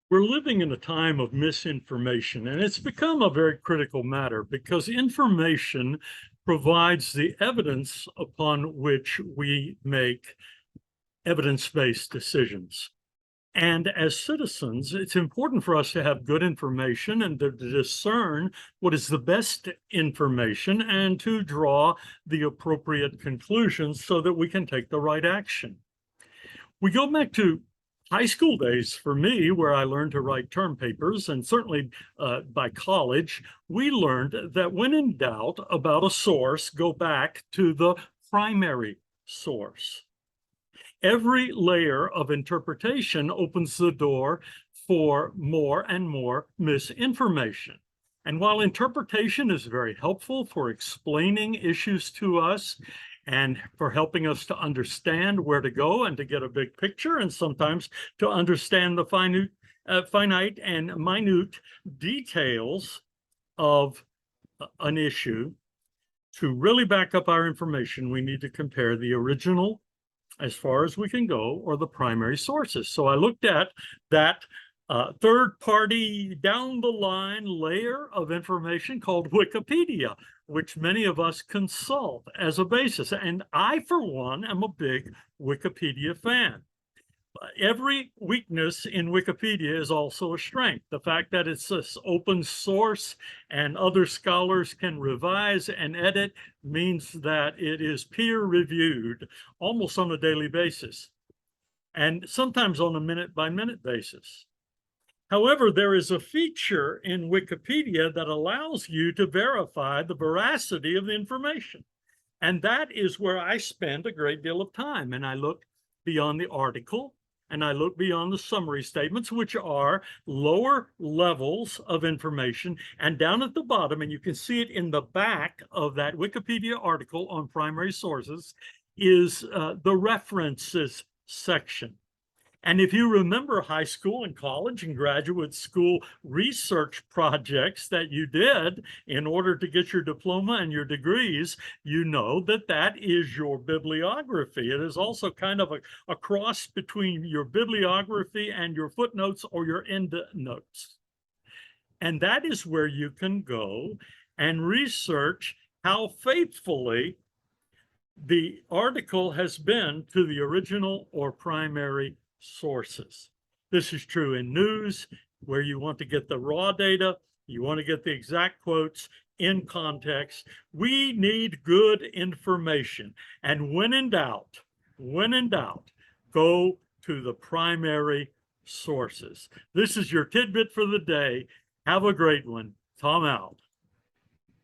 We're living in a time of misinformation, and it's become a very critical matter because information provides the evidence upon which we make evidence-based decisions. And as citizens, it's important for us to have good information and to discern what is the best information and to draw the appropriate conclusions so that we can take the right action. We go back to high school days for me, where I learned to write term papers, and certainly by college, we learned that when in doubt about a source, go back to the primary source. Every layer of interpretation opens the door for more and more misinformation. And while interpretation is very helpful for explaining issues to us and for helping us to understand where to go and to get a big picture, and sometimes to understand the finite and minute details of an issue, to really back up our information, we need to compare the original, as far as we can go, or the primary sources. So I looked at that third party down the line layer of information called Wikipedia, which many of us consult as a basis. And I, for one, am a big Wikipedia fan. Every weakness in Wikipedia is also a strength. The fact that it's this open source and other scholars can revise and edit means that it is peer reviewed almost on a daily basis, and sometimes on a minute by minute basis. However, there is a feature in Wikipedia that allows you to verify the veracity of the information. And that is where I spend a great deal of time. And I look beyond the article, and I look beyond the summary statements, which are lower levels of information. And down at the bottom, and you can see it in the back of that Wikipedia article on primary sources, is the references section. And if you remember high school and college and graduate school research projects that you did in order to get your diploma and your degrees, you know that that is your bibliography. It is also kind of a cross between your bibliography and your footnotes or your endnotes. And that is where you can go and research how faithfully the article has been to the original or primary sources. This is true in news, where you want to get the raw data, you want to get the exact quotes in context. We need good information. And when in doubt, go to the primary sources. This is your tidbit for the day. Have a great one. Tom out.